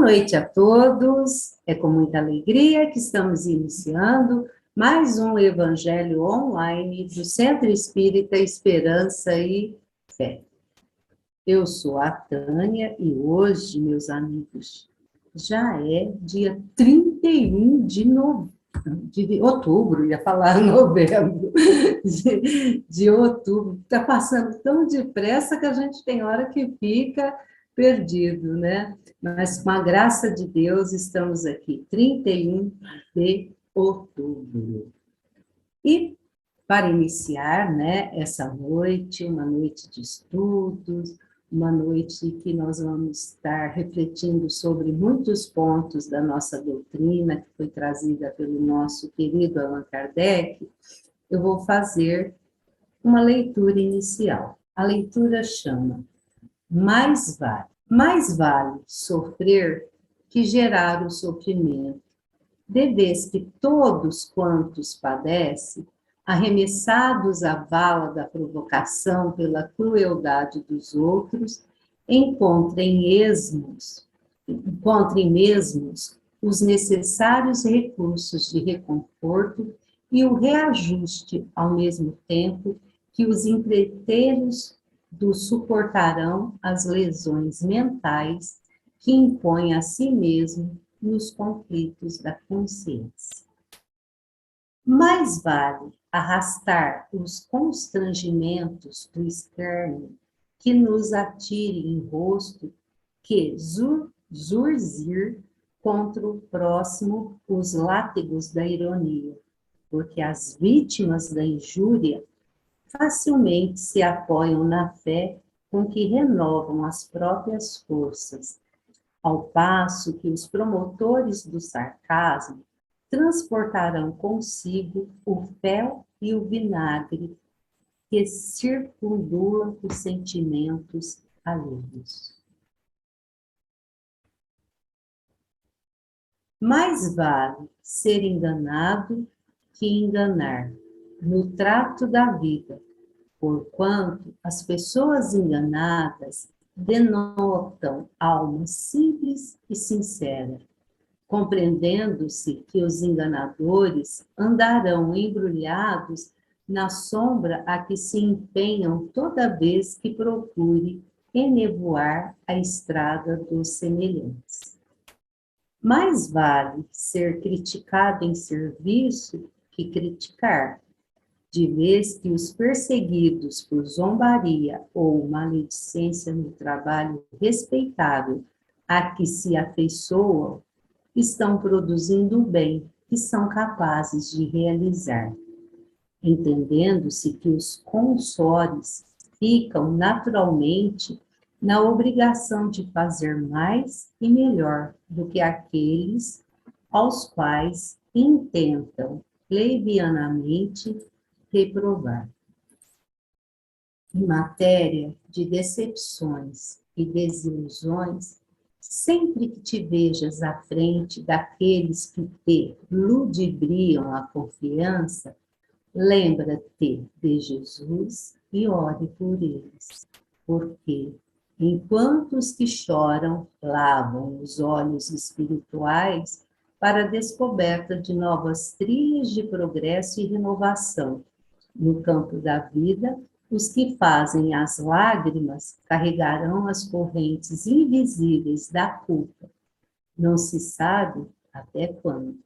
noite a todos, é com muita alegria que estamos iniciando mais um Evangelho online do Centro Espírita Esperança e Fé. Eu sou a Tânia e hoje, meus amigos, já é dia 31 de outubro, ia falar novembro, de outubro. Está passando tão depressa que a gente tem hora que fica perdido, né? Mas com a graça de Deus estamos aqui, 31 de outubro. E para iniciar, né, essa noite, uma noite de estudos, uma noite que nós vamos estar refletindo sobre muitos pontos da nossa doutrina, que foi trazida pelo nosso querido Allan Kardec, eu vou fazer uma leitura inicial. A leitura chama Mais vale sofrer que gerar o sofrimento, de vez que todos quantos padecem, arremessados à vala da provocação pela crueldade dos outros, encontrem mesmos os necessários recursos de reconforto e o reajuste, ao mesmo tempo que os empreiteiros suportarão as lesões mentais que impõem a si mesmo nos conflitos da consciência. Mais vale arrastar os constrangimentos do escárnio que nos atire em rosto que zurzir contra o próximo os látigos da ironia, porque as vítimas da injúria facilmente se apoiam na fé com que renovam as próprias forças, ao passo que os promotores do sarcasmo transportarão consigo o fel e o vinagre que circundulam os sentimentos alheios. Mais vale ser enganado que enganar no trato da vida, porquanto as pessoas enganadas denotam alma simples e sincera, compreendendo-se que os enganadores andarão embrulhados na sombra a que se empenham toda vez que procure enevoar a estrada dos semelhantes. Mais vale ser criticado em serviço que criticar, de vez que os perseguidos por zombaria ou maledicência no trabalho respeitável a que se afeiçoam, estão produzindo o bem que são capazes de realizar, entendendo-se que os consores ficam naturalmente na obrigação de fazer mais e melhor do que aqueles aos quais intentam levianamente reprovar. Em matéria de decepções e desilusões, sempre que te vejas à frente daqueles que te ludibriam a confiança, lembra-te de Jesus e ore por eles, porque enquanto os que choram lavam os olhos espirituais para a descoberta de novas trilhas de progresso e renovação, no campo da vida, os que fazem as lágrimas carregarão as correntes invisíveis da culpa. Não se sabe até quando.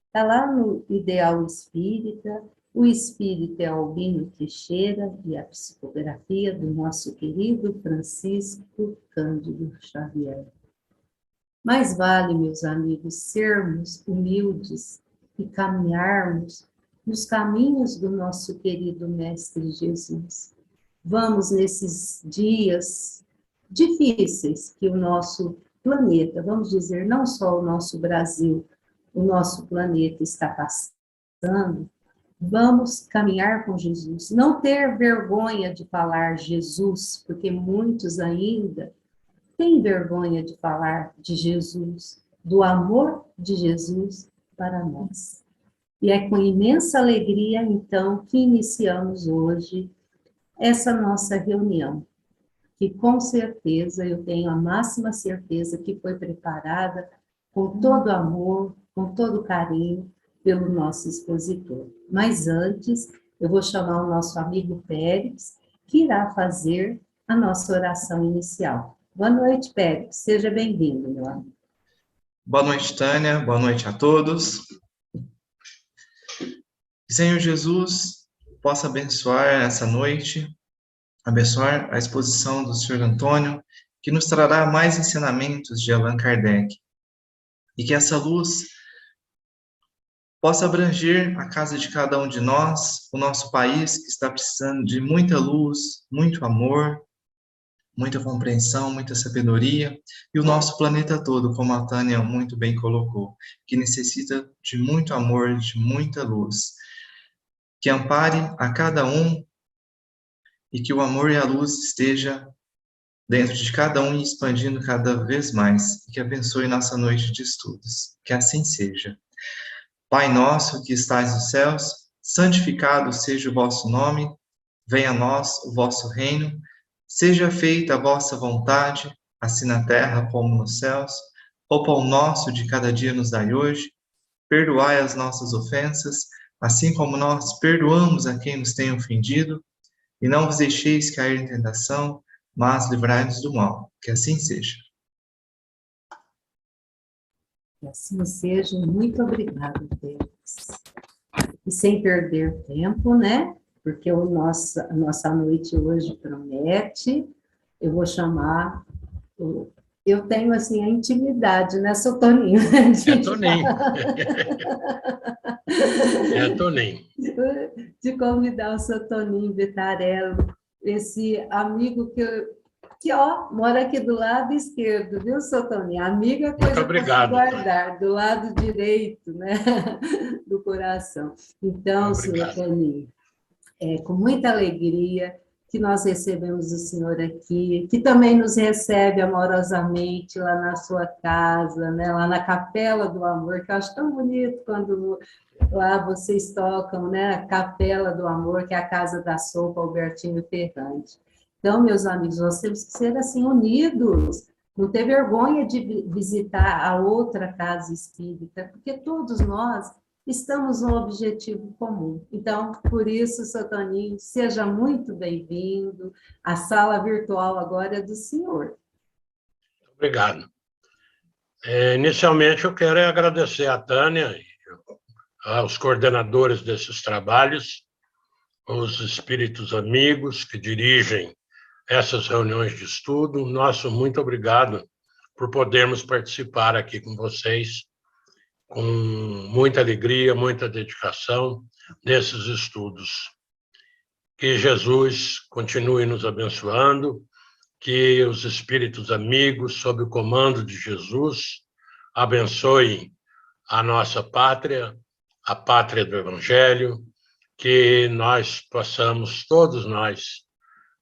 Está lá no Ideal Espírita, o Espírito é Albino Teixeira e a psicografia do nosso querido Francisco Cândido Xavier. Mais vale, meus amigos, sermos humildes e caminharmos nos caminhos do nosso querido Mestre Jesus. Vamos nesses dias difíceis que o nosso planeta, vamos dizer, não só o nosso Brasil, o nosso planeta está passando, vamos caminhar com Jesus. Não ter vergonha de falar Jesus, porque muitos ainda têm vergonha de falar de Jesus, do amor de Jesus para nós. E é com imensa alegria, então, que iniciamos hoje essa nossa reunião, que com certeza, eu tenho a máxima certeza que foi preparada com todo amor, com todo carinho pelo nosso expositor. Mas antes, eu vou chamar o nosso amigo Pérez, que irá fazer a nossa oração inicial. Boa noite, Pérez. Seja bem-vindo, meu amigo. Boa noite, Tânia. Boa noite a todos. Que Senhor Jesus possa abençoar essa noite, abençoar a exposição do Senhor Antônio, que nos trará mais ensinamentos de Allan Kardec. E que essa luz possa abranger a casa de cada um de nós, o nosso país, que está precisando de muita luz, muito amor, muita compreensão, muita sabedoria, e o nosso planeta todo, como a Tânia muito bem colocou, que necessita de muito amor, de muita luz, que ampare a cada um e que o amor e a luz esteja dentro de cada um e expandindo cada vez mais, e que abençoe nossa noite de estudos. Que assim seja. Pai nosso que estais nos céus, santificado seja o vosso nome, venha a nós o vosso reino, seja feita a vossa vontade, assim na terra como nos céus. O pão nosso de cada dia nos dai hoje, perdoai as nossas ofensas, assim como nós perdoamos a quem nos tem ofendido, e não vos deixeis cair em tentação, mas livrai-nos do mal. Que assim seja. Que assim seja. Muito obrigada, Pérez. E sem perder tempo, né? Porque a nossa noite hoje promete. Eu vou chamar... Eu tenho, assim, a intimidade, né, seu Toninho? É Toninho. É Toninho. De convidar o seu Toninho Vitarello, esse amigo que mora aqui do lado esquerdo, viu, seu Toninho? Amigo é coisa para guardar, do lado direito, né, do coração. Então, senhor Toninho, com muita alegria que nós recebemos o senhor aqui, que também nos recebe amorosamente lá na sua casa, né, lá na Capela do Amor, que eu acho tão bonito quando lá vocês tocam, né, a Capela do Amor, que é a casa da sopa Albertinho Ferrante. Então, meus amigos, nós temos que ser assim unidos, não ter vergonha de visitar a outra casa espírita, porque todos nós estamos num objetivo comum. Então, por isso, seu Toninho, seja muito bem-vindo. A sala virtual agora é do senhor. Obrigado. Inicialmente, eu quero agradecer a Tânia, aos coordenadores desses trabalhos, os espíritos amigos que dirigem essas reuniões de estudo. Nosso muito obrigado por podermos participar aqui com vocês, com muita alegria, muita dedicação nesses estudos. Que Jesus continue nos abençoando, que os espíritos amigos, sob o comando de Jesus, abençoem a nossa pátria, a pátria do Evangelho, que nós possamos, todos nós,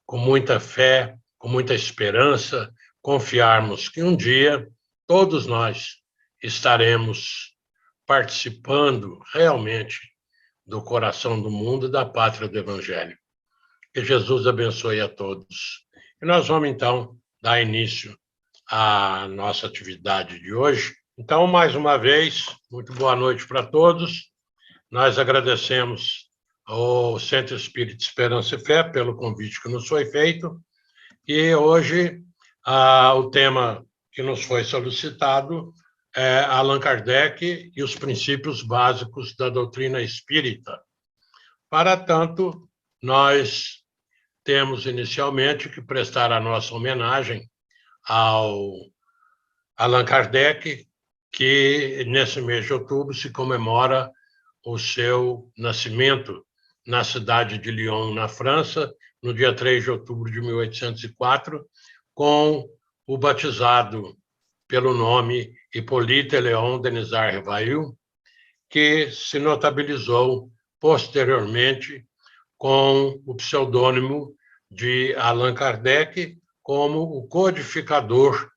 com muita fé, com muita esperança, confiarmos que um dia todos nós estaremos participando realmente do coração do mundo e da pátria do Evangelho. Que Jesus abençoe a todos. E nós vamos, então, dar início à nossa atividade de hoje. Então, mais uma vez, muito boa noite para todos. Nós agradecemos ao Centro Espírita Esperança e Fé pelo convite que nos foi feito. E hoje, o tema que nos foi solicitado é Allan Kardec e os princípios básicos da doutrina espírita. Para tanto, nós temos inicialmente que prestar a nossa homenagem ao Allan Kardec, que nesse mês de outubro se comemora o seu nascimento na cidade de Lyon, na França, no dia 3 de outubro de 1804, com o batizado pelo nome Hippolyte Léon Denisard Rivail, que se notabilizou posteriormente com o pseudônimo de Allan Kardec como o codificador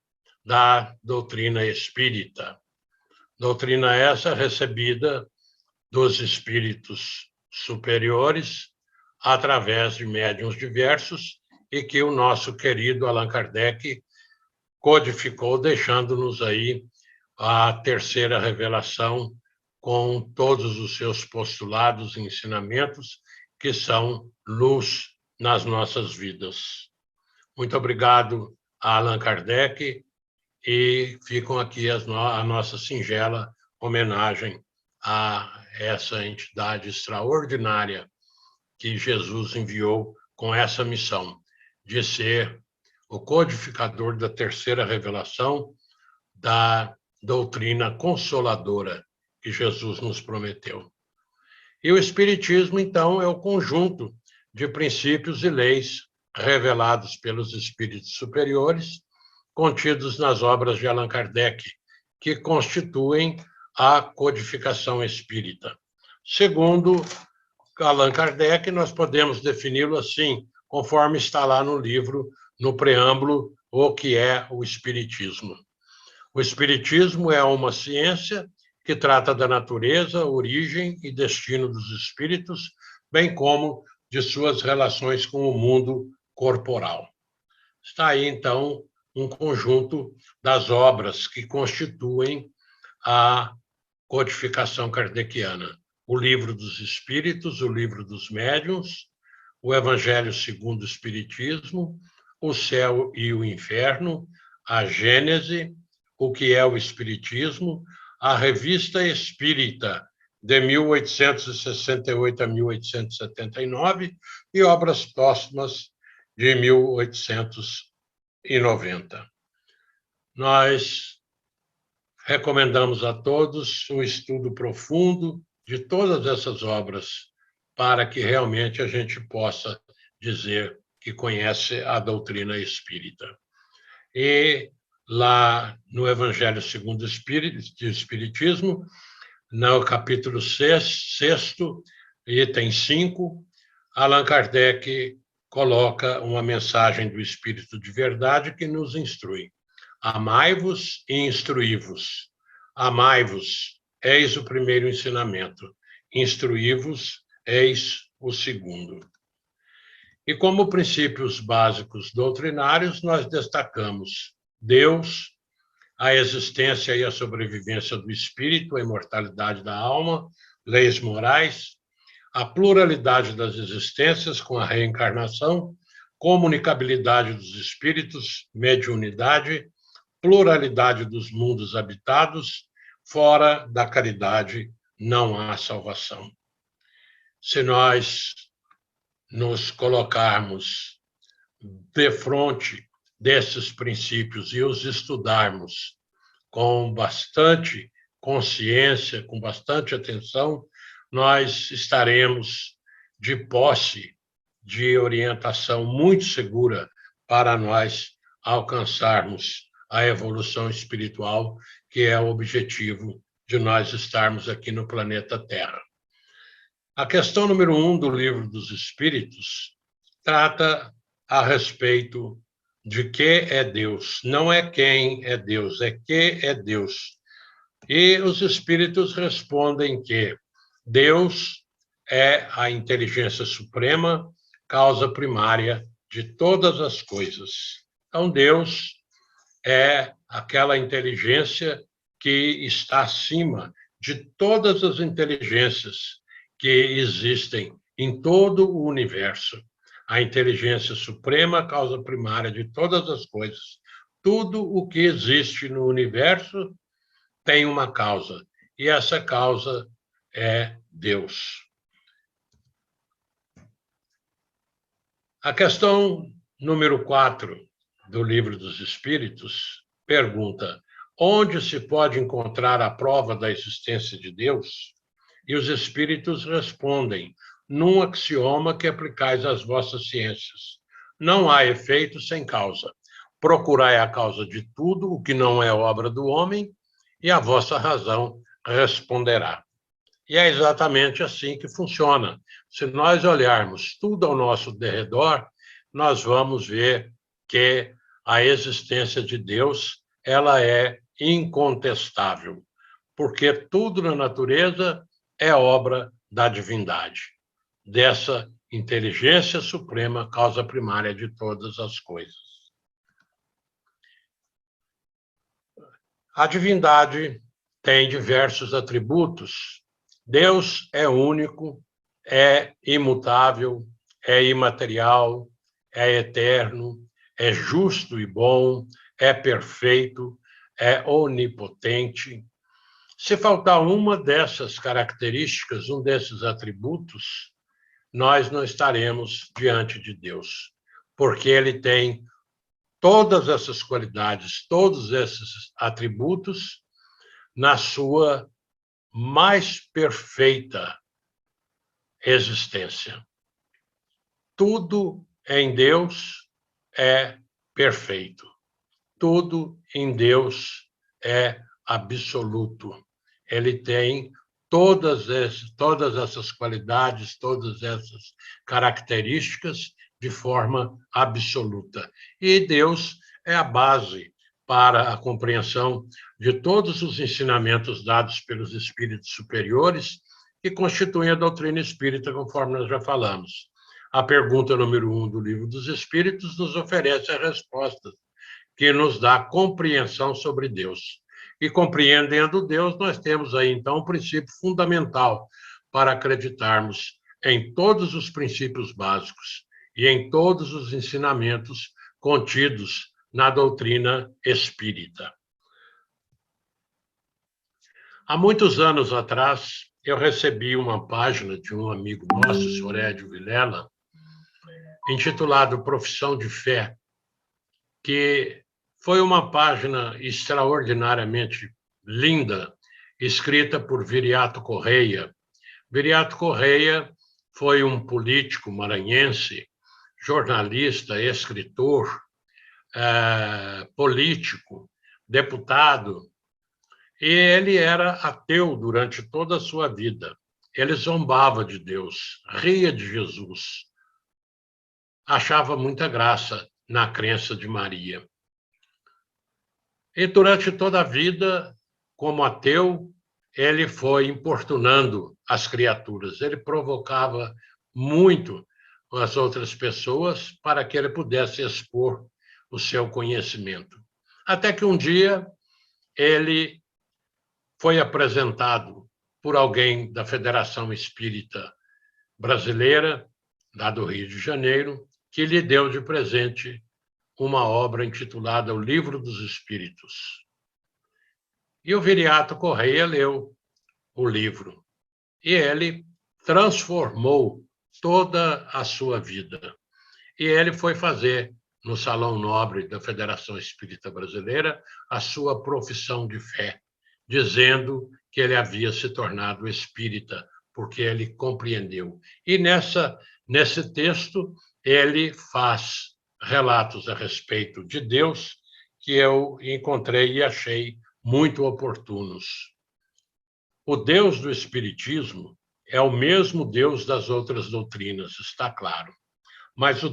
da doutrina espírita. Doutrina essa recebida dos espíritos superiores através de médiuns diversos e que o nosso querido Allan Kardec codificou, deixando-nos aí a terceira revelação com todos os seus postulados e ensinamentos, que são luz nas nossas vidas. Muito obrigado a Allan Kardec, e ficam aqui a nossa singela homenagem a essa entidade extraordinária que Jesus enviou com essa missão de ser o codificador da terceira revelação da doutrina consoladora que Jesus nos prometeu. E o Espiritismo, então, é o conjunto de princípios e leis revelados pelos espíritos superiores, contidos nas obras de Allan Kardec, que constituem a codificação espírita. Segundo Allan Kardec, nós podemos defini-lo assim, conforme está lá no livro, no preâmbulo, o que é o Espiritismo. O Espiritismo é uma ciência que trata da natureza, origem e destino dos espíritos, bem como de suas relações com o mundo corporal. Está aí, então, um conjunto das obras que constituem a codificação kardeciana. O Livro dos Espíritos, o Livro dos Médiuns, o Evangelho segundo o Espiritismo, o Céu e o Inferno, a Gênese, o que é o Espiritismo, a Revista Espírita, de 1868 a 1879, e obras póstumas de 1890. Nós recomendamos a todos um estudo profundo de todas essas obras, para que realmente a gente possa dizer que conhece a doutrina espírita. E lá no Evangelho segundo o Espiritismo, no capítulo 6º, item 5, Allan Kardec coloca uma mensagem do Espírito de Verdade que nos instrui. Amai-vos e instruí-vos. Amai-vos, eis o primeiro ensinamento. Instruí-vos, eis o segundo. E como princípios básicos doutrinários, nós destacamos Deus, a existência e a sobrevivência do espírito, a imortalidade da alma, leis morais, a pluralidade das existências com a reencarnação, comunicabilidade dos espíritos, mediunidade, pluralidade dos mundos habitados, fora da caridade não há salvação. Se nós nos colocarmos defronte desses princípios e os estudarmos com bastante consciência, com bastante atenção, nós estaremos de posse de orientação muito segura para nós alcançarmos a evolução espiritual, que é o objetivo de nós estarmos aqui no planeta Terra. A questão número 1 do Livro dos Espíritos trata a respeito de que é Deus. Não é quem é Deus, é que é Deus. E os Espíritos respondem que Deus é a inteligência suprema, causa primária de todas as coisas. Então, Deus é aquela inteligência que está acima de todas as inteligências que existem em todo o universo. A inteligência suprema, causa primária de todas as coisas. Tudo o que existe no universo tem uma causa, e essa causa é Deus. A questão número 4 do Livro dos Espíritos pergunta: onde se pode encontrar a prova da existência de Deus? E os Espíritos respondem: num axioma que aplicais às vossas ciências. Não há efeito sem causa. Procurai a causa de tudo o que não é obra do homem, e a vossa razão responderá. E é exatamente assim que funciona. Se nós olharmos tudo ao nosso derredor, nós vamos ver que a existência de Deus, ela é incontestável, porque tudo na natureza é obra da divindade, dessa inteligência suprema, causa primária de todas as coisas. A divindade tem diversos atributos. Deus é único, é imutável, é imaterial, é eterno, é justo e bom, é perfeito, é onipotente. Se faltar uma dessas características, um desses atributos, nós não estaremos diante de Deus, porque ele tem todas essas qualidades, todos esses atributos na sua mais perfeita existência. Tudo em Deus é perfeito. Tudo em Deus é absoluto. Ele tem todas essas qualidades, todas essas características de forma absoluta. E Deus é a base para a compreensão de todos os ensinamentos dados pelos espíritos superiores que constituem a doutrina espírita, conforme nós já falamos. A pergunta número 1 do Livro dos Espíritos nos oferece a resposta que nos dá compreensão sobre Deus. E compreendendo Deus, nós temos aí, então, um princípio fundamental para acreditarmos em todos os princípios básicos e em todos os ensinamentos contidos na doutrina espírita. Há muitos anos atrás, eu recebi uma página de um amigo nosso, o senhor Edio Vilela, intitulado Profissão de Fé, que foi uma página extraordinariamente linda, escrita por Viriato Correia. Viriato Correia foi um político maranhense, jornalista, escritor, político, deputado, e ele era ateu durante toda a sua vida. Ele zombava de Deus, ria de Jesus, achava muita graça na crença de Maria. E durante toda a vida, como ateu, ele foi importunando as criaturas. Ele provocava muito as outras pessoas para que ele pudesse expor o seu conhecimento. Até que um dia ele foi apresentado por alguém da Federação Espírita Brasileira, lá do Rio de Janeiro, que lhe deu de presente uma obra intitulada O Livro dos Espíritos. E o Viriato Correia leu o livro. E ele transformou toda a sua vida. E ele foi fazer, no Salão Nobre da Federação Espírita Brasileira, a sua profissão de fé, dizendo que ele havia se tornado espírita, porque ele compreendeu. E nesse texto, ele faz relatos a respeito de Deus que eu encontrei e achei muito oportunos. O Deus do Espiritismo é o mesmo Deus das outras doutrinas, está claro. Mas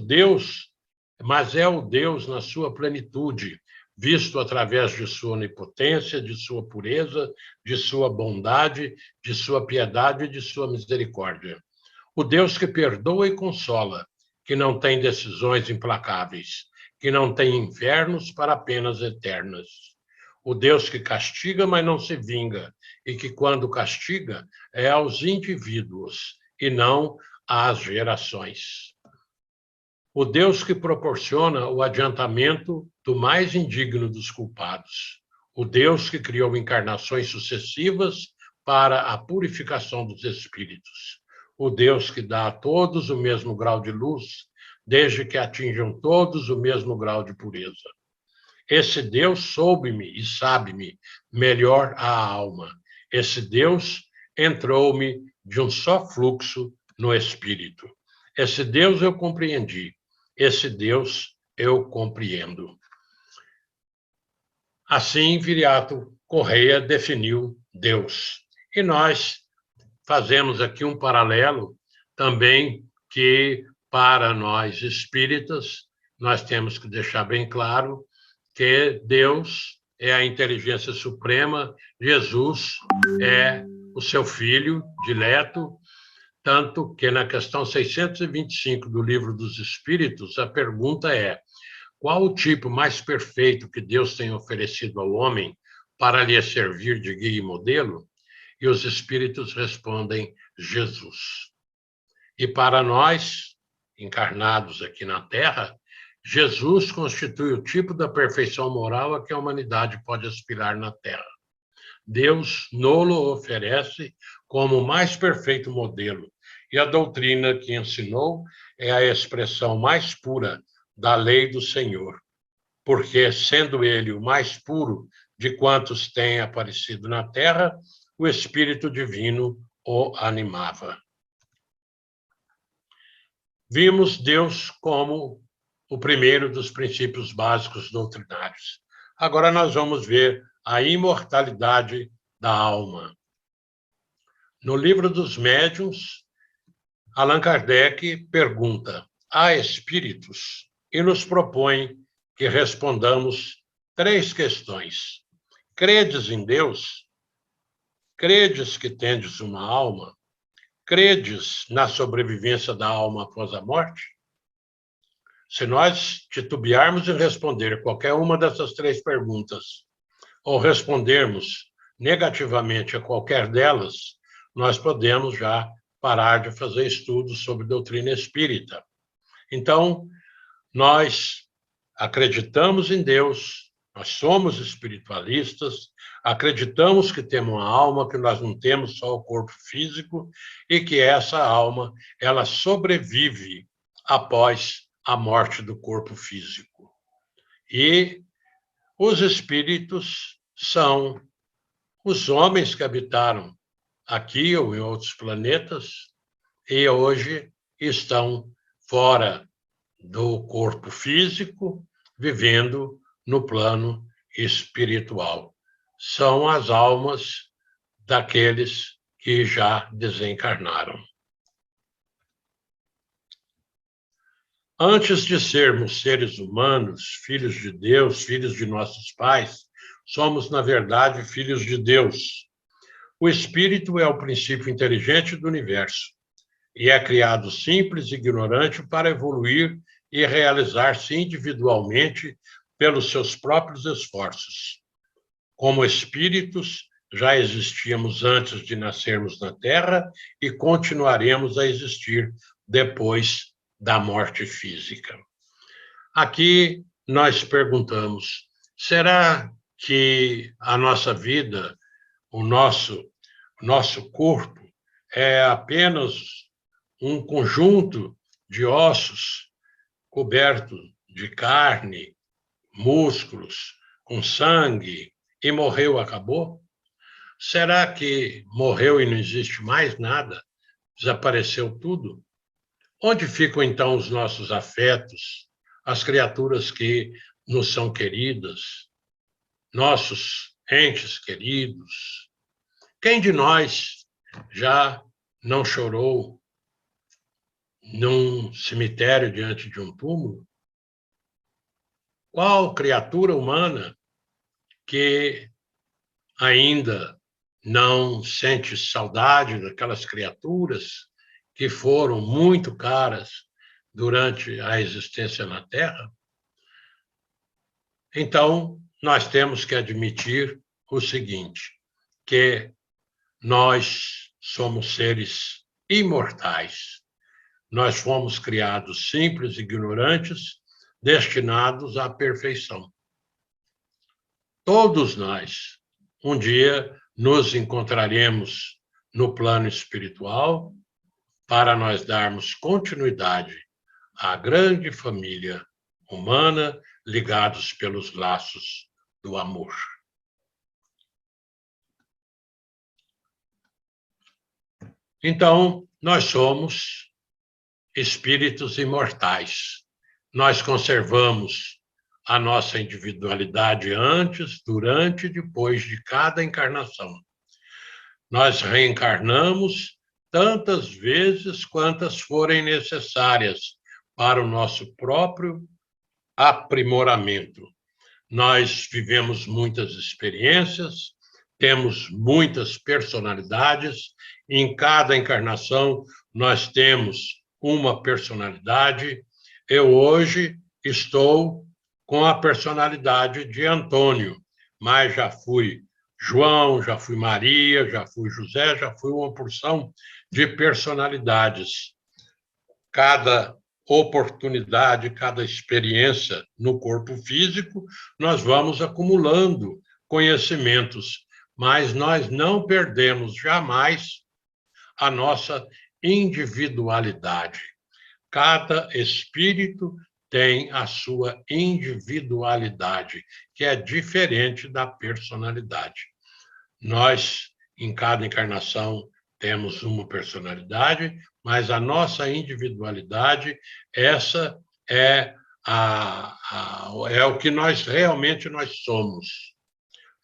é o Deus na sua plenitude, visto através de sua onipotência, de sua pureza, de sua bondade, de sua piedade e de sua misericórdia. O Deus que perdoa e consola, que não tem decisões implacáveis, que não tem infernos para penas eternas. O Deus que castiga, mas não se vinga, e que, quando castiga, é aos indivíduos e não às gerações. O Deus que proporciona o adiantamento do mais indigno dos culpados. O Deus que criou encarnações sucessivas para a purificação dos espíritos. O Deus que dá a todos o mesmo grau de luz, desde que atinjam todos o mesmo grau de pureza. Esse Deus soube-me e sabe-me melhor a alma. Esse Deus entrou-me de um só fluxo no espírito. Esse Deus eu compreendi. Esse Deus eu compreendo. Assim, Viriato Correia definiu Deus. E nós fazemos aqui um paralelo também que, para nós espíritas, nós temos que deixar bem claro que Deus é a inteligência suprema, Jesus é o seu filho dileto, Tanto que na questão 625 do Livro dos Espíritos, a pergunta é: qual o tipo mais perfeito que Deus tem oferecido ao homem para lhe servir de guia e modelo? E os espíritos respondem: Jesus. E para nós, encarnados aqui na Terra, Jesus constitui o tipo da perfeição moral a que a humanidade pode aspirar na Terra. Deus nos oferece como o mais perfeito modelo, e a doutrina que ensinou é a expressão mais pura da lei do Senhor, porque, sendo ele o mais puro de quantos têm aparecido na Terra, o Espírito Divino o animava. Vimos Deus como o primeiro dos princípios básicos doutrinários. Agora nós vamos ver a imortalidade da alma. No Livro dos Médiuns, Allan Kardec pergunta: há espíritos? E nos propõe que respondamos 3 questões. Credes em Deus? Credes que tendes uma alma? Credes na sobrevivência da alma após a morte? Se nós titubearmos em responder qualquer uma dessas 3 perguntas, ou respondermos negativamente a qualquer delas, nós podemos já parar de fazer estudos sobre doutrina espírita. Então, nós acreditamos em Deus, nós somos espiritualistas, acreditamos que temos uma alma, que nós não temos só o corpo físico, e que essa alma, ela sobrevive após a morte do corpo físico. E os espíritos são os homens que habitaram aqui ou em outros planetas e hoje estão fora do corpo físico, vivendo no plano espiritual. São as almas daqueles que já desencarnaram. Antes de sermos seres humanos, filhos de Deus, filhos de nossos pais, somos, na verdade, filhos de Deus. O espírito é o princípio inteligente do universo e é criado simples e ignorante para evoluir e realizar-se individualmente pelos seus próprios esforços. Como espíritos, já existíamos antes de nascermos na Terra e continuaremos a existir depois da morte física. Aqui nós perguntamos: será que a nossa vida, o nosso corpo, é apenas um conjunto de ossos coberto de carne, músculos, com sangue, e morreu, acabou? Será que morreu e não existe mais nada? Desapareceu tudo? Onde ficam, então, os nossos afetos, as criaturas que nos são queridas, nossos entes queridos? Quem de nós já não chorou num cemitério diante de um túmulo? Qual criatura humana que ainda não sente saudade daquelas criaturas que foram muito caras durante a existência na Terra? Então, nós temos que admitir o seguinte, que nós somos seres imortais. Nós fomos criados simples e ignorantes, destinados à perfeição. Todos nós, um dia, nos encontraremos no plano espiritual para nós darmos continuidade à grande família humana, ligados pelos laços do amor. Então, nós somos espíritos imortais. Nós conservamos a nossa individualidade antes, durante e depois de cada encarnação. Nós reencarnamos tantas vezes quantas forem necessárias para o nosso próprio aprimoramento. Nós vivemos muitas experiências, temos muitas personalidades, e em cada encarnação nós temos uma personalidade. Eu hoje estou com a personalidade de Antônio, mas já fui João, já fui Maria, já fui José, já fui uma porção de personalidades. Cada oportunidade, cada experiência no corpo físico, nós vamos acumulando conhecimentos, mas nós não perdemos jamais a nossa individualidade. Cada espírito tem a sua individualidade, que é diferente da personalidade. Nós, em cada encarnação, temos uma personalidade, mas a nossa individualidade, essa é o que nós realmente nós somos.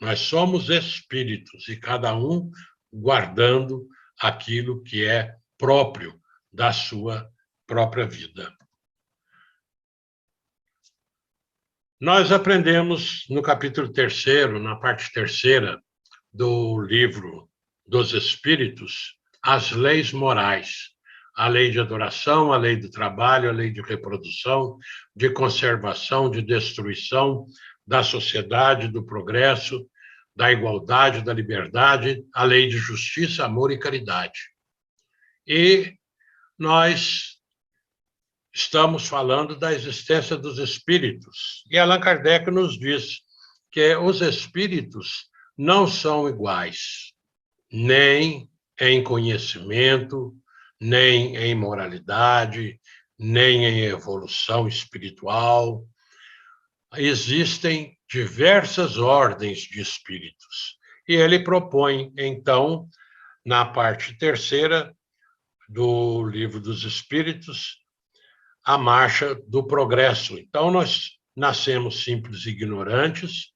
Nós somos espíritos, e cada um guardando aquilo que é próprio da sua própria vida. Nós aprendemos no capítulo 3º, na parte 3ª do livro dos Espíritos, as leis morais. A lei de adoração, a lei do trabalho, a lei de reprodução, de conservação, de destruição da sociedade, do progresso, da igualdade, da liberdade, a lei de justiça, amor e caridade. E nós estamos falando da existência dos espíritos. E Allan Kardec nos diz que os espíritos não são iguais, nem em conhecimento, nem em moralidade, nem em evolução espiritual. Existem diversas ordens de espíritos. E ele propõe, então, na parte 3ª do Livro dos Espíritos, a marcha do progresso. Então, nós nascemos simples e ignorantes,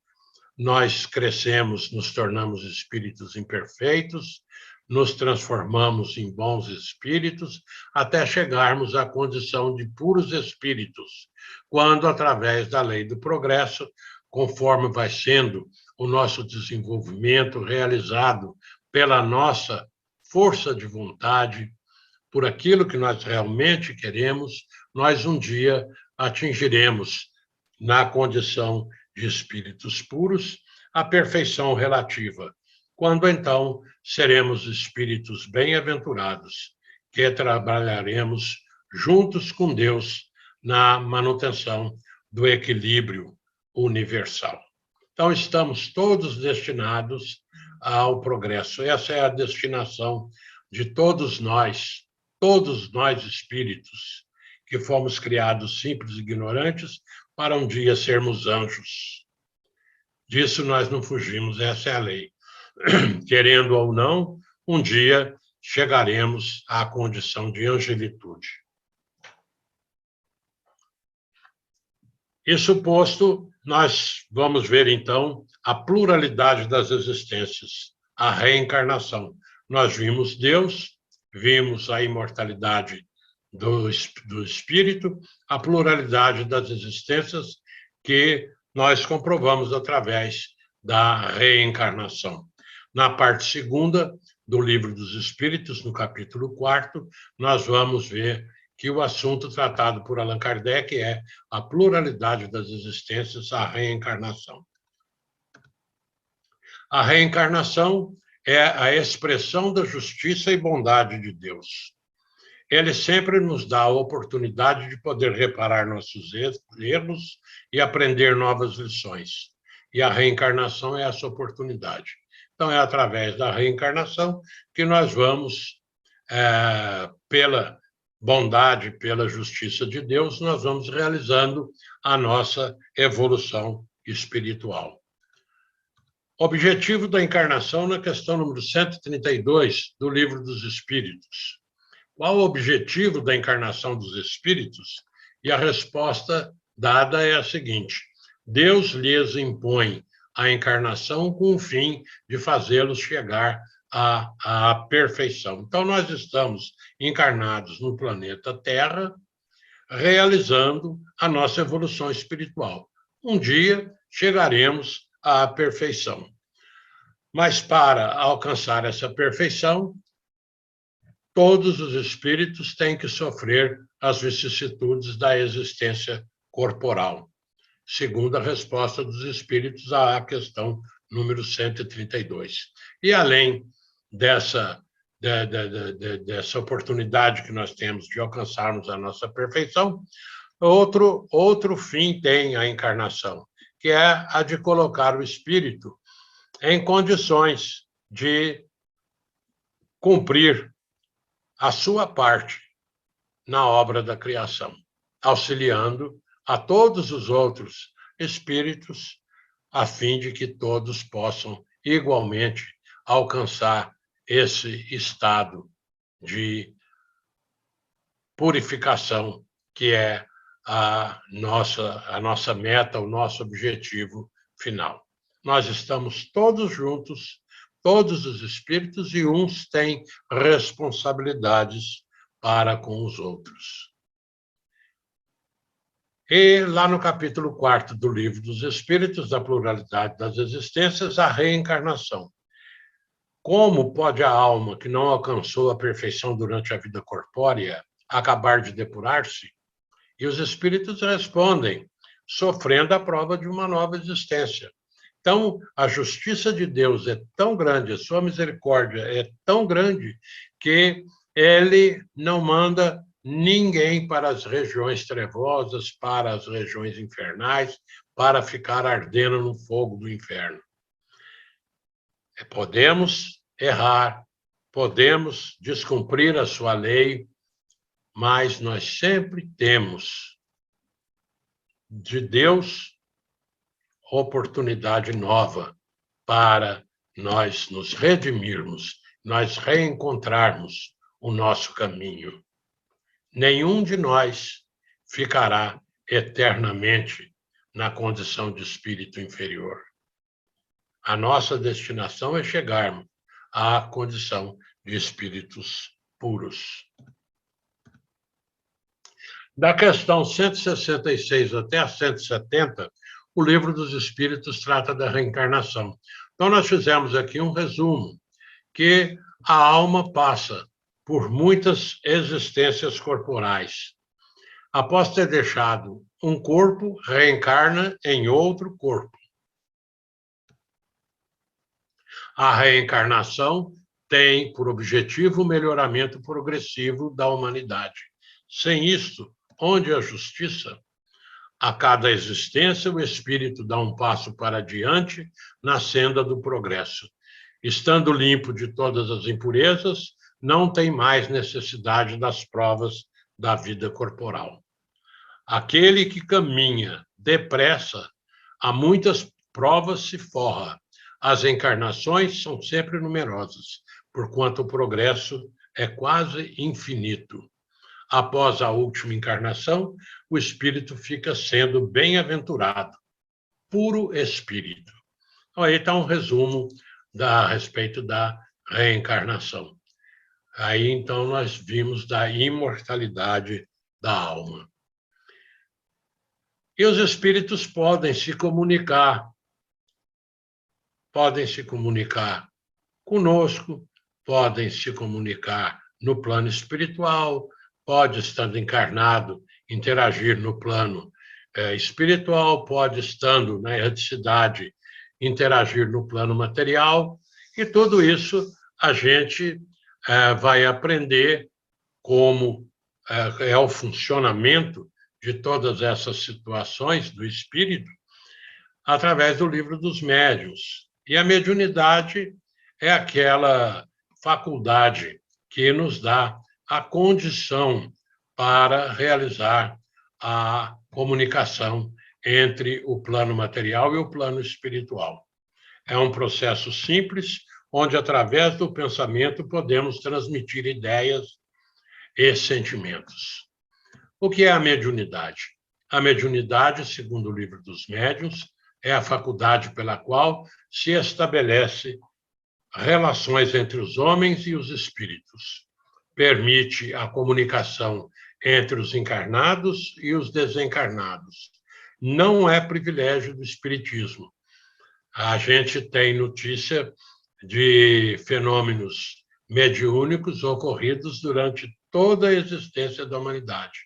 nós crescemos, nos tornamos espíritos imperfeitos, nos transformamos em bons espíritos, até chegarmos à condição de puros espíritos, quando, através da lei do progresso, conforme vai sendo o nosso desenvolvimento realizado pela nossa força de vontade, por aquilo que nós realmente queremos, nós um dia atingiremos, na condição de espíritos puros, a perfeição relativa, quando então seremos espíritos bem-aventurados, que trabalharemos juntos com Deus na manutenção do equilíbrio universal. Então, estamos todos destinados ao progresso. Essa é a destinação de todos nós espíritos, que fomos criados simples e ignorantes, para um dia sermos anjos. Disso nós não fugimos, essa é a lei. Querendo ou não, um dia chegaremos à condição de angelitude. Isso posto, nós vamos ver, então, a pluralidade das existências, a reencarnação. Nós vimos Deus, vimos a imortalidade do espírito, a pluralidade das existências que nós comprovamos através da reencarnação. Na parte 2ª do Livro dos Espíritos, no capítulo 4º, nós vamos ver que o assunto tratado por Allan Kardec é a pluralidade das existências, a reencarnação. A reencarnação é a expressão da justiça e bondade de Deus. Ele sempre nos dá a oportunidade de poder reparar nossos erros e aprender novas lições. E a reencarnação é essa oportunidade. Então, é através da reencarnação que nós vamos, pela bondade, pela justiça de Deus, nós vamos realizando a nossa evolução espiritual. Objetivo da encarnação na questão número 132 do Livro dos Espíritos. Qual o objetivo da encarnação dos espíritos? E a resposta dada é a seguinte: Deus lhes impõe a encarnação com o fim de fazê-los chegar à perfeição. Então, nós estamos encarnados no planeta Terra, realizando a nossa evolução espiritual. Um dia chegaremos à perfeição. Mas para alcançar essa perfeição, todos os espíritos têm que sofrer as vicissitudes da existência corporal, segundo a resposta dos espíritos à questão número 132. E além dessa oportunidade que nós temos de alcançarmos a nossa perfeição, outro fim tem a encarnação, que é a de colocar o espírito em condições de cumprir a sua parte na obra da criação, auxiliando a todos os outros espíritos, a fim de que todos possam igualmente alcançar esse estado de purificação, que é a nossa meta, o nosso objetivo final. Nós estamos todos juntos, todos os espíritos, e uns têm responsabilidades para com os outros. E lá no capítulo 4 do Livro dos Espíritos, da Pluralidade das Existências, a reencarnação. Como pode a alma que não alcançou a perfeição durante a vida corpórea acabar de depurar-se? E os espíritos respondem, sofrendo a prova de uma nova existência. Então, a justiça de Deus é tão grande, a sua misericórdia é tão grande, que ele não manda ninguém para as regiões trevosas, para as regiões infernais, para ficar ardendo no fogo do inferno. Podemos errar, podemos descumprir a sua lei, mas nós sempre temos de Deus oportunidade nova para nós nos redimirmos, nós reencontrarmos o nosso caminho. Nenhum de nós ficará eternamente na condição de espírito inferior. A nossa destinação é chegarmos à condição de espíritos puros. Da questão 166 até a 170, o Livro dos Espíritos trata da reencarnação. Então, nós fizemos aqui um resumo, que a alma passa por muitas existências corporais. Após ter deixado um corpo, reencarna em outro corpo. A reencarnação tem por objetivo o melhoramento progressivo da humanidade. Sem isto, onde a justiça? A cada existência, o espírito dá um passo para diante na senda do progresso. Estando limpo de todas as impurezas, não tem mais necessidade das provas da vida corporal. Aquele que caminha depressa, a muitas provas se forra. As encarnações são sempre numerosas, porquanto o progresso é quase infinito. Após a última encarnação, o espírito fica sendo bem-aventurado, puro espírito. Então, aí está um resumo a respeito da reencarnação. Aí, então, nós vimos da imortalidade da alma. E os espíritos podem se comunicar conosco, podem se comunicar no plano espiritual, pode, estando encarnado, interagir no plano espiritual, pode, estando na erraticidade, interagir no plano material, e tudo isso a gente vai aprender como é o funcionamento de todas essas situações do espírito através do Livro dos Médiuns. E a mediunidade é aquela faculdade que nos dá a condição para realizar a comunicação entre o plano material e o plano espiritual. É um processo simples, onde, através do pensamento, podemos transmitir ideias e sentimentos. O que é a mediunidade? A mediunidade, segundo o Livro dos Médiuns, é a faculdade pela qual se estabelece relações entre os homens e os espíritos. Permite a comunicação entre os encarnados e os desencarnados. Não é privilégio do espiritismo. A gente tem notícia de fenômenos mediúnicos ocorridos durante toda a existência da humanidade.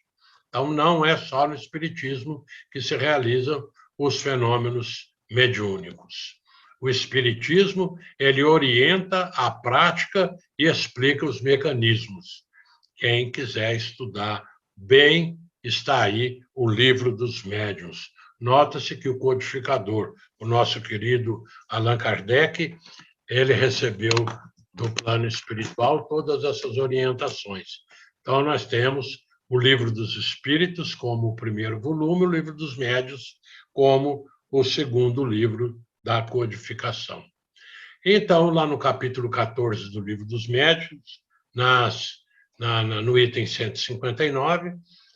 Então, não é só no Espiritismo que se realizam os fenômenos mediúnicos. O Espiritismo, ele orienta a prática e explica os mecanismos. Quem quiser estudar bem, está aí o Livro dos Médiuns. Nota-se que o codificador, o nosso querido Allan Kardec, ele recebeu do plano espiritual todas essas orientações. Então, nós temos o Livro dos Espíritos como o primeiro volume, o Livro dos Médiuns como o segundo livro da codificação. Então, lá no capítulo 14 do Livro dos Médiuns, no item 159,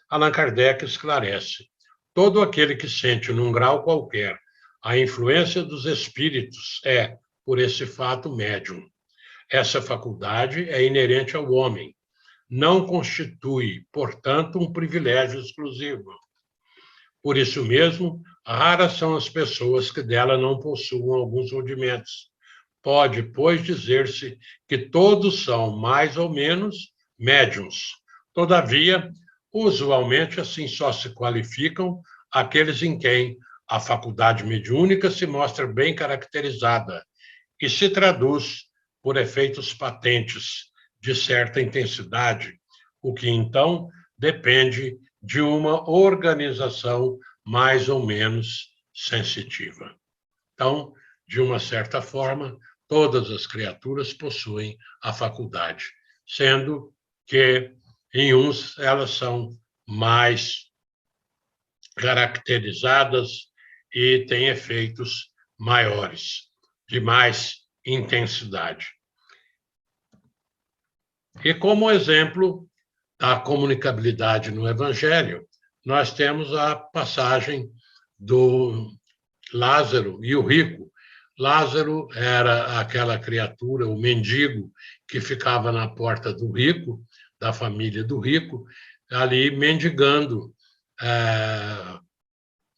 Allan Kardec esclarece: todo aquele que sente, num grau qualquer, a influência dos espíritos é, por esse fato, médium. Essa faculdade é inerente ao homem, não constitui, portanto, um privilégio exclusivo. Por isso mesmo, raras são as pessoas que dela não possuam alguns rudimentos. Pode, pois, dizer-se que todos são, mais ou menos, médiuns. Todavia, usualmente, assim só se qualificam aqueles em quem a faculdade mediúnica se mostra bem caracterizada e se traduz por efeitos patentes de certa intensidade, o que, então, depende de uma organização mais ou menos sensitiva. Então, de uma certa forma, todas as criaturas possuem a faculdade, sendo que em uns elas são mais caracterizadas e têm efeitos maiores, de mais intensidade. E como exemplo da comunicabilidade no Evangelho, nós temos a passagem do Lázaro e o rico. Lázaro era aquela criatura, o mendigo, que ficava na porta do rico, da família do rico, ali mendigando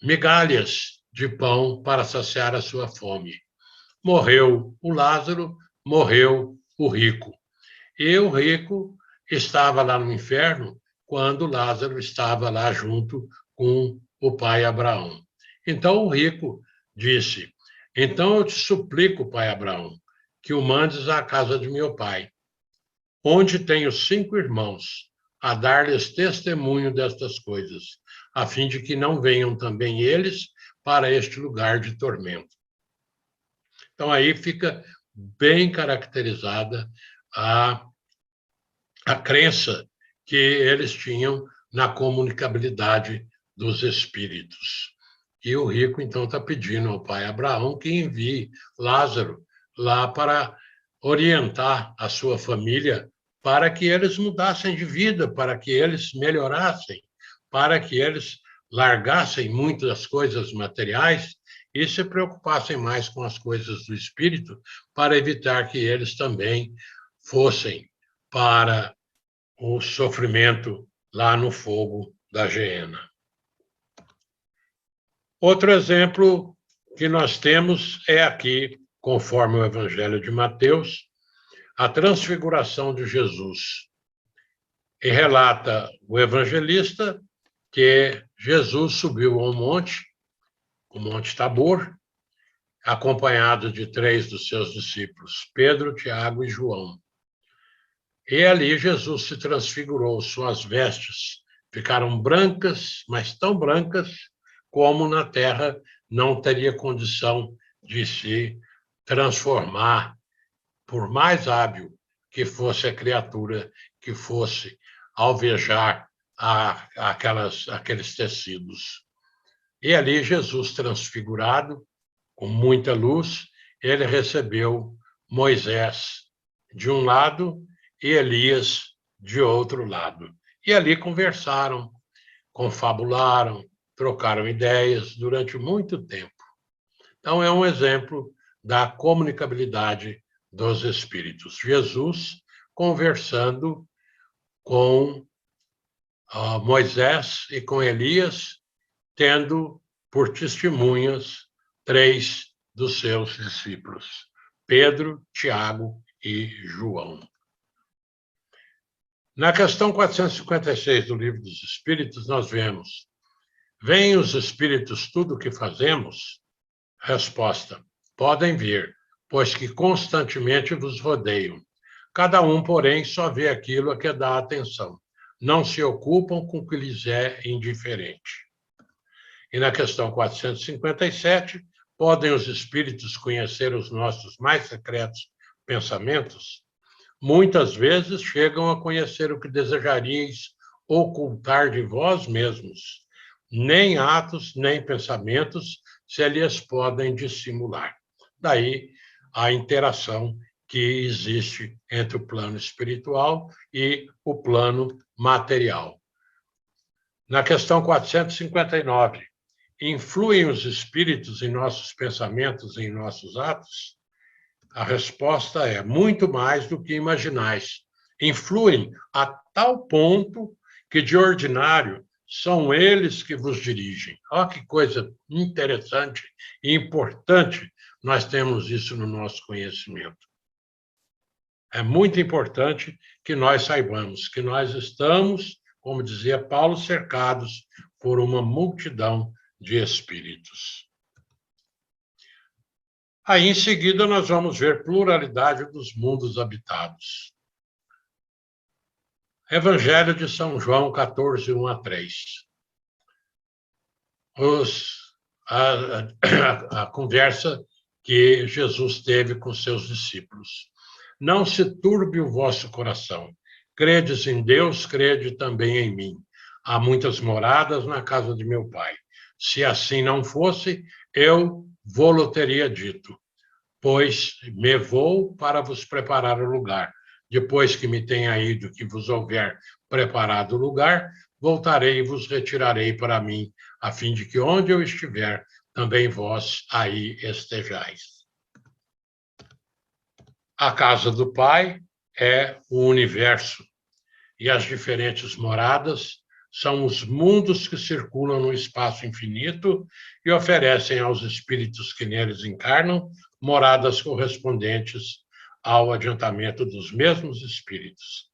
migalhas de pão para saciar a sua fome. Morreu o Lázaro, morreu o rico. E o rico estava lá no inferno quando Lázaro estava lá junto com o pai Abraão. Então o rico disse: então eu te suplico, pai Abraão, que o mandes à casa de meu pai, onde tenho 5 irmãos, a dar-lhes testemunho destas coisas, a fim de que não venham também eles para este lugar de tormento. Então aí fica bem caracterizada a crença que eles tinham na comunicabilidade dos espíritos. E o rico, então, está pedindo ao pai Abraão que envie Lázaro lá para orientar a sua família para que eles mudassem de vida, para que eles melhorassem, para que eles largassem muitas coisas materiais e se preocupassem mais com as coisas do espírito, para evitar que eles também fossem para o sofrimento lá no fogo da geena. Outro exemplo que nós temos é aqui, conforme o Evangelho de Mateus, a transfiguração de Jesus. E relata o evangelista que Jesus subiu ao monte, o Monte Tabor, acompanhado de 3 dos seus discípulos, Pedro, Tiago e João. E ali Jesus se transfigurou, suas vestes ficaram brancas, mas tão brancas como na terra não teria condição de se transformar, por mais hábil que fosse a criatura que fosse alvejar aqueles tecidos. E ali Jesus transfigurado, com muita luz, ele recebeu Moisés de um lado e Elias de outro lado. E ali conversaram, confabularam, trocaram ideias durante muito tempo. Então, é um exemplo da comunicabilidade dos espíritos. Jesus conversando com Moisés e com Elias, tendo por testemunhas 3 dos seus discípulos, Pedro, Tiago e João. Na questão 456 do Livro dos Espíritos, nós vemos: veem os espíritos tudo o que fazemos? Resposta: podem vir, pois que constantemente vos rodeiam. Cada um, porém, só vê aquilo a que dá atenção. Não se ocupam com o que lhes é indiferente. E na questão 457, podem os espíritos conhecer os nossos mais secretos pensamentos? Muitas vezes chegam a conhecer o que desejaríeis ocultar de vós mesmos. Nem atos, nem pensamentos se lhes podem dissimular. Daí a interação que existe entre o plano espiritual e o plano material. Na questão 459, influem os espíritos em nossos pensamentos e em nossos atos? A resposta é: muito mais do que imaginais. Influem a tal ponto que, de ordinário, são eles que vos dirigem. Olha que coisa interessante e importante, nós temos isso no nosso conhecimento. É muito importante que nós saibamos que nós estamos, como dizia Paulo, cercados por uma multidão de espíritos. Aí, em seguida, nós vamos ver pluralidade dos mundos habitados. Evangelho de São João 14, 1-3. A conversa que Jesus teve com seus discípulos. Não se turbe o vosso coração. Credes em Deus, crede também em mim. Há muitas moradas na casa de meu Pai. Se assim não fosse, eu vô-lo teria dito, pois me vou para vos preparar o lugar. Depois que me tenha ido, que vos houver preparado o lugar, voltarei e vos retirarei para mim, a fim de que onde eu estiver, também vós aí estejais. A casa do Pai é o universo, e as diferentes moradas são os mundos que circulam no espaço infinito e oferecem aos espíritos que neles encarnam moradas correspondentes ao adiantamento dos mesmos espíritos.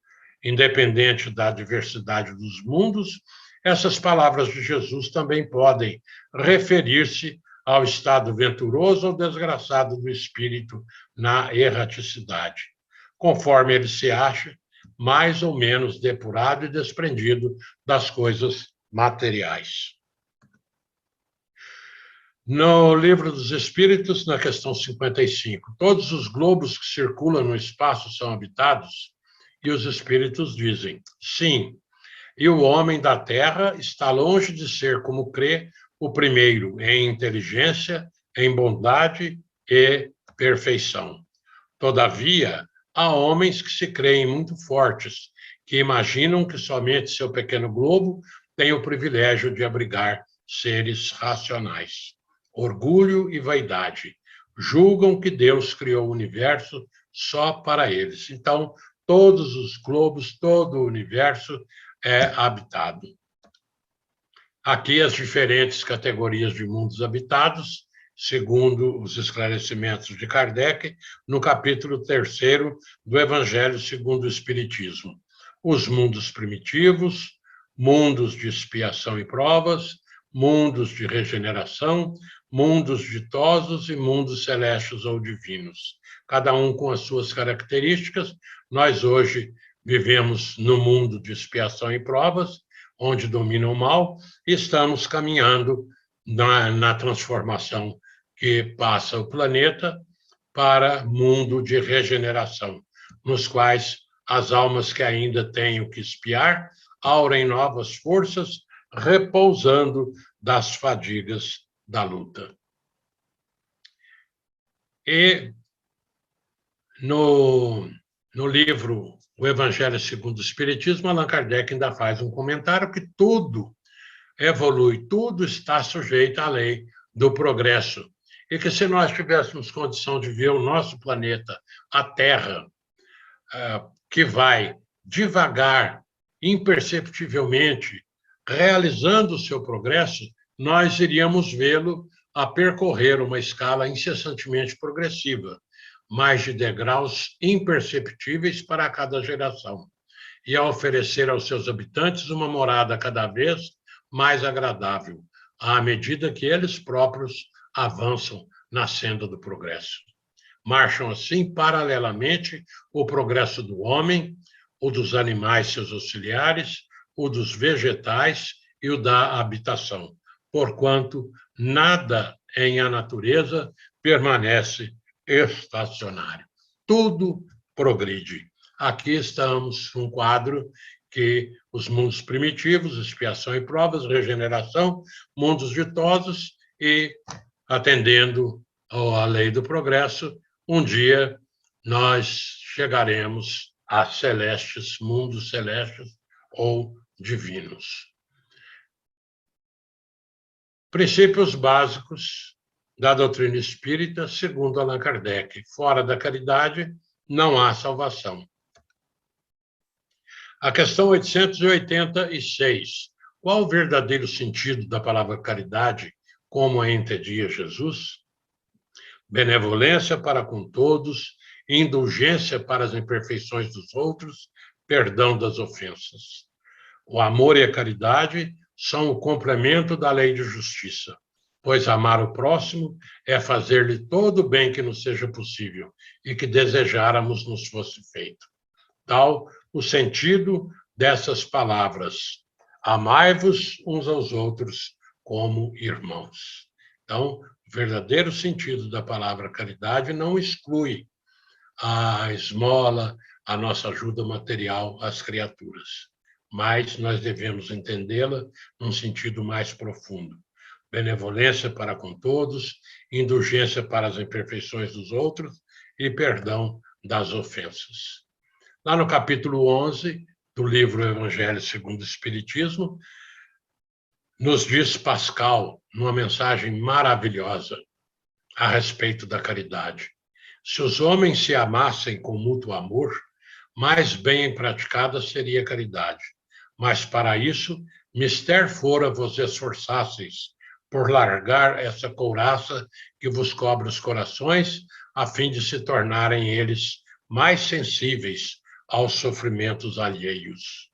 Independente da diversidade dos mundos, essas palavras de Jesus também podem referir-se ao estado venturoso ou desgraçado do espírito na erraticidade, conforme ele se acha mais ou menos depurado e desprendido das coisas materiais. No Livro dos Espíritos, na questão 55, todos os globos que circulam no espaço são habitados? E os espíritos dizem, sim, e o homem da Terra está longe de ser, como crê, o primeiro em inteligência, em bondade e perfeição. Todavia, há homens que se creem muito fortes, que imaginam que somente seu pequeno globo tem o privilégio de abrigar seres racionais. Orgulho e vaidade. Julgam que Deus criou o universo só para eles. Então, todos os globos, todo o universo é habitado. Aqui as diferentes categorias de mundos habitados, segundo os esclarecimentos de Kardec, no capítulo 3º do Evangelho segundo o Espiritismo. Os mundos primitivos, mundos de expiação e provas, mundos de regeneração, mundos ditosos e mundos celestes ou divinos. Cada um com as suas características. Nós hoje vivemos no mundo de expiação e provas, onde domina o mal, e estamos caminhando na transformação que passa o planeta para mundo de regeneração, nos quais as almas que ainda têm o que expiar aurem novas forças, repousando das fadigas da luta. E no livro O Evangelho segundo o Espiritismo, Allan Kardec ainda faz um comentário que tudo evolui, tudo está sujeito à lei do progresso. E que se nós tivéssemos condição de ver o nosso planeta, a Terra, que vai devagar, imperceptivelmente, realizando o seu progresso, nós iríamos vê-lo a percorrer uma escala incessantemente progressiva, mas de degraus imperceptíveis para cada geração. e a oferecer aos seus habitantes uma morada cada vez mais agradável, à medida que eles próprios avançam na senda do progresso. Marcham assim paralelamente o progresso do homem, o dos animais seus auxiliares, o dos vegetais e o da habitação, porquanto nada em a natureza permanece estacionário. Tudo progride. Aqui estamos um quadro que os mundos primitivos, expiação e provas, regeneração, mundos ditosos e, atendendo à lei do progresso, um dia nós chegaremos a celestes, mundos celestes ou divinos. Princípios básicos da doutrina espírita, segundo Allan Kardec. Fora da caridade, não há salvação. A questão 886. Qual o verdadeiro sentido da palavra caridade, como a entendia Jesus? Benevolência para com todos, indulgência para as imperfeições dos outros, perdão das ofensas. O amor e a caridade são o complemento da lei de justiça, pois amar o próximo é fazer-lhe todo o bem que nos seja possível e que desejáramos nos fosse feito. Tal o sentido dessas palavras: amai-vos uns aos outros como irmãos. Então, o verdadeiro sentido da palavra caridade não exclui a esmola, a nossa ajuda material às criaturas, mas nós devemos entendê-la num sentido mais profundo. Benevolência para com todos, indulgência para as imperfeições dos outros e perdão das ofensas. Lá no capítulo 11 do livro Evangelho segundo o Espiritismo, nos diz Pascal, numa mensagem maravilhosa a respeito da caridade: se os homens se amassem com mútuo amor, mais bem praticada seria a caridade. Mas para isso, mister fora vos esforçasseis por largar essa couraça que vos cobre os corações, a fim de se tornarem eles mais sensíveis aos sofrimentos alheios.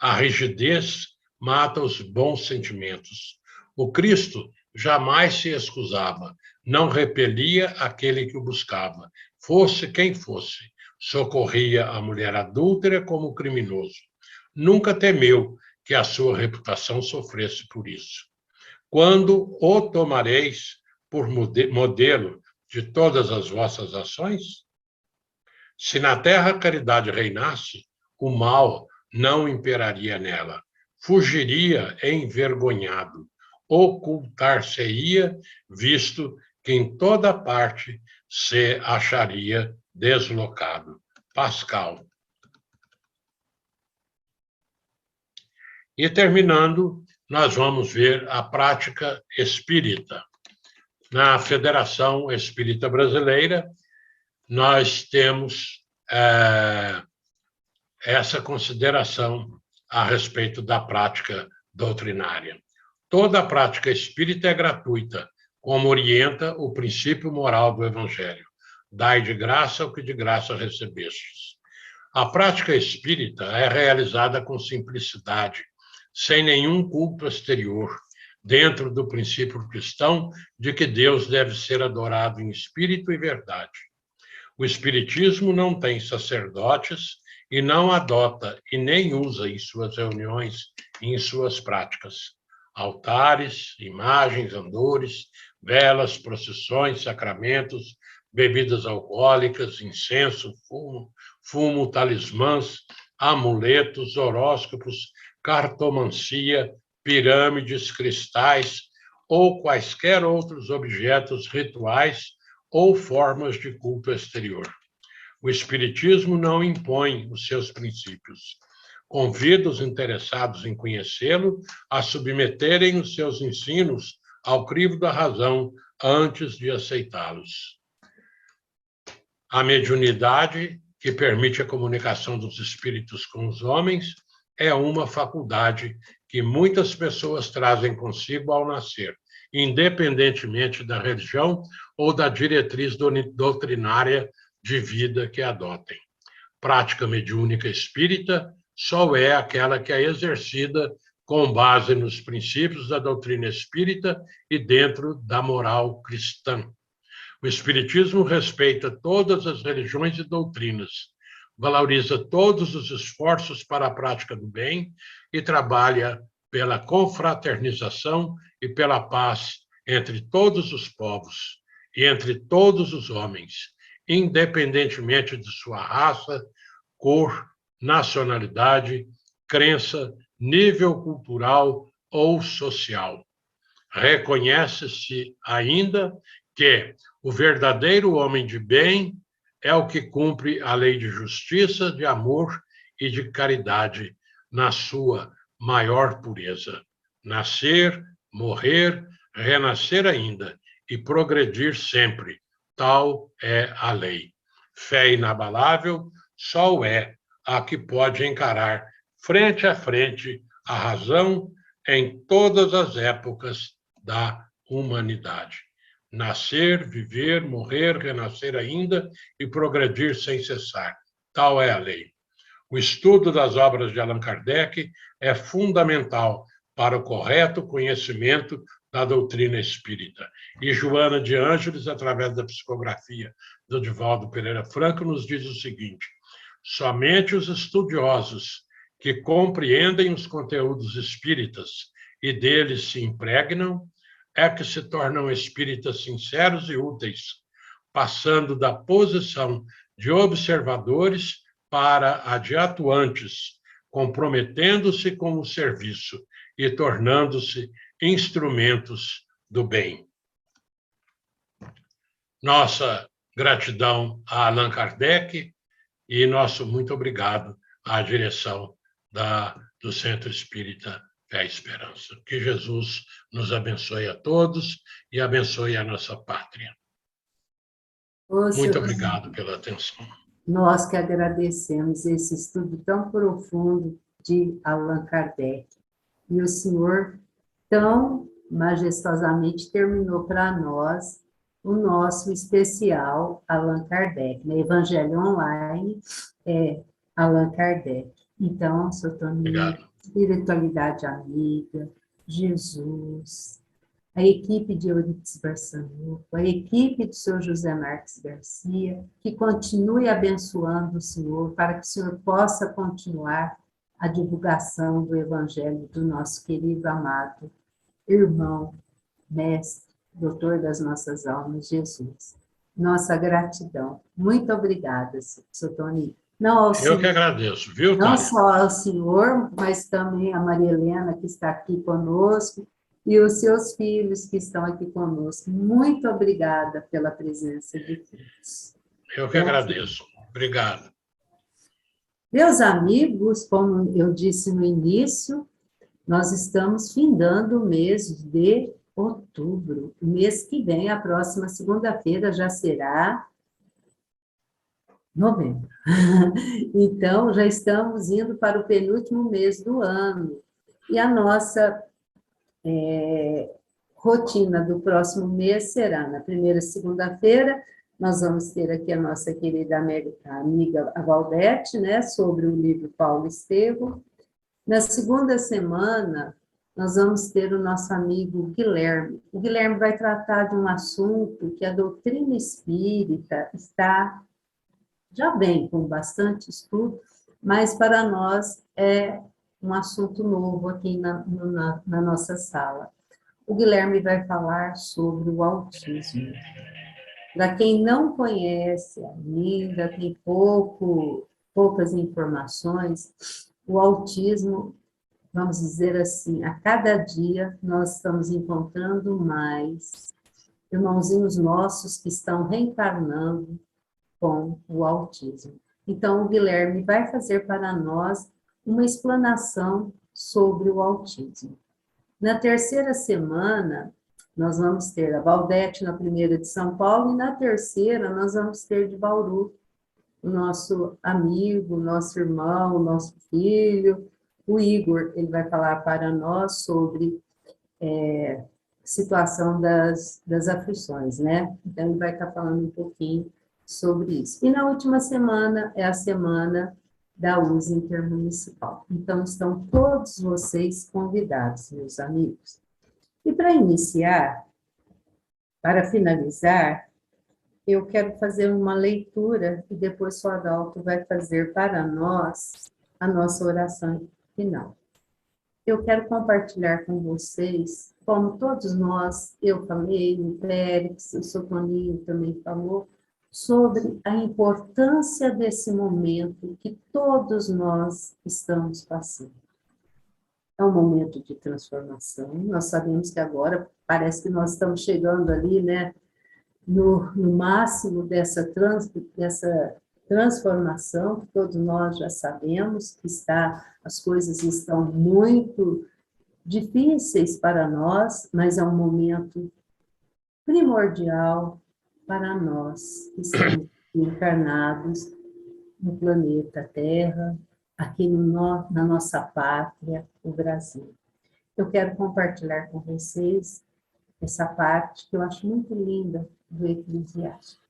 A rigidez mata os bons sentimentos. O Cristo jamais se excusava, não repelia aquele que o buscava, fosse quem fosse, socorria a mulher adúltera como criminoso. Nunca temeu que a sua reputação sofresse por isso. Quando o tomareis por modelo de todas as vossas ações? Se na terra a caridade reinasse, o mal não imperaria nela, fugiria envergonhado, ocultar-se-ia, visto que em toda parte se acharia deslocado. Pascal. E terminando, nós vamos ver a prática espírita. Na Federação Espírita Brasileira, nós temos essa consideração a respeito da prática doutrinária. Toda a prática espírita é gratuita, como orienta o princípio moral do Evangelho. Dai de graça o que de graça recebestes. A prática espírita é realizada com simplicidade, sem nenhum culto exterior, dentro do princípio cristão de que Deus deve ser adorado em espírito e verdade. O Espiritismo não tem sacerdotes e não adota e nem usa em suas reuniões e em suas práticas altares, imagens, andores, velas, procissões, sacramentos, bebidas alcoólicas, incenso, fumo, talismãs, amuletos, horóscopos, cartomancia, pirâmides, cristais ou quaisquer outros objetos rituais ou formas de culto exterior. O Espiritismo não impõe os seus princípios. Convida os interessados em conhecê-lo a submeterem os seus ensinos ao crivo da razão antes de aceitá-los. A mediunidade, que permite a comunicação dos espíritos com os homens, é uma faculdade que muitas pessoas trazem consigo ao nascer, independentemente da religião ou da diretriz doutrinária de vida que adotem. Prática mediúnica espírita só é aquela que é exercida com base nos princípios da doutrina espírita e dentro da moral cristã. O Espiritismo respeita todas as religiões e doutrinas, valoriza todos os esforços para a prática do bem e trabalha pela confraternização e pela paz entre todos os povos e entre todos os homens, independentemente de sua raça, cor, nacionalidade, crença, nível cultural ou social. Reconhece-se ainda que o verdadeiro homem de bem é o que cumpre a lei de justiça, de amor e de caridade na sua maior pureza. Nascer, morrer, renascer ainda e progredir sempre. Tal é a lei. Fé inabalável só é a que pode encarar frente a frente a razão em todas as épocas da humanidade. Nascer, viver, morrer, renascer ainda e progredir sem cessar. Tal é a lei. O estudo das obras de Allan Kardec é fundamental para o correto conhecimento da doutrina espírita. E Joana de Ângeles, através da psicografia do Divaldo Pereira Franco, nos diz o seguinte: somente os estudiosos que compreendem os conteúdos espíritas e deles se impregnam é que se tornam espíritas sinceros e úteis, passando da posição de observadores para a de atuantes, comprometendo-se com o serviço e tornando-se instrumentos do bem. Nossa gratidão a Allan Kardec e nosso muito obrigado à direção do Centro Espírita Fé e Esperança. Que Jesus nos abençoe a todos e abençoe a nossa pátria. Muito obrigado pela atenção. Nós que agradecemos esse estudo tão profundo de Allan Kardec. E o Senhor tão majestosamente terminou para nós o nosso especial Allan Kardec, no Evangelho Online, Allan Kardec. Então, Sr. Toninho, Espiritualidade Amiga, Jesus, a equipe de Euripides Barçanuco, a equipe do Sr. José Marques Garcia, que continue abençoando o Senhor, para que o Senhor possa continuar a divulgação do Evangelho do nosso querido, amado irmão, mestre, doutor das nossas almas, Jesus. Nossa gratidão. Muito obrigada, Sr. Toninho. Eu que agradeço, viu, Não Tânia? só ao senhor, mas também a Maria Helena, que está aqui conosco, e os seus filhos que estão aqui conosco. Muito obrigada pela presença de todos. Eu que agradeço. Obrigado. Meus amigos, como eu disse no início, nós estamos findando o mês de outubro. O mês que vem, a próxima segunda-feira, já será novembro. Então, já estamos indo para o penúltimo mês do ano. E a nossa rotina do próximo mês será, na primeira segunda-feira, nós vamos ter aqui a nossa querida amiga a Valdete, né, sobre o livro Paulo Estevam. Na segunda semana, nós vamos ter o nosso amigo Guilherme. O Guilherme vai tratar de um assunto que a doutrina espírita está já vem com bastante estudo, mas para nós é um assunto novo aqui na nossa sala. O Guilherme vai falar sobre o autismo. Para quem não conhece ainda, tem poucas informações, o autismo, vamos dizer assim, a cada dia nós estamos encontrando mais irmãozinhos nossos que estão reencarnando com o autismo. Então, o Guilherme vai fazer para nós uma explanação sobre o autismo. Na terceira semana, nós vamos ter a Valdete na primeira de São Paulo, e na terceira nós vamos ter de Bauru, o nosso amigo, nosso irmão, nosso filho, o Igor. Ele vai falar para nós sobre situação das aflições, né? Então, ele vai estar falando um pouquinho sobre isso. E na última semana é a semana da USA Intermunicipal. Então, estão todos vocês convidados, meus amigos. E para iniciar, para finalizar, eu quero fazer uma leitura e depois o Adalto vai fazer para nós a nossa oração final. Eu quero compartilhar com vocês, como todos nós, eu falei, o Pérez, o Sotoninho também falou, sobre a importância desse momento que todos nós estamos passando. É um momento de transformação, nós sabemos que agora parece que nós estamos chegando ali, né, no máximo dessa transformação, que todos nós já sabemos que as coisas estão muito difíceis para nós, mas é um momento primordial para nós que estamos encarnados no planeta Terra, aqui na nossa pátria, o Brasil. Eu quero compartilhar com vocês essa parte que eu acho muito linda do Eclesiastes,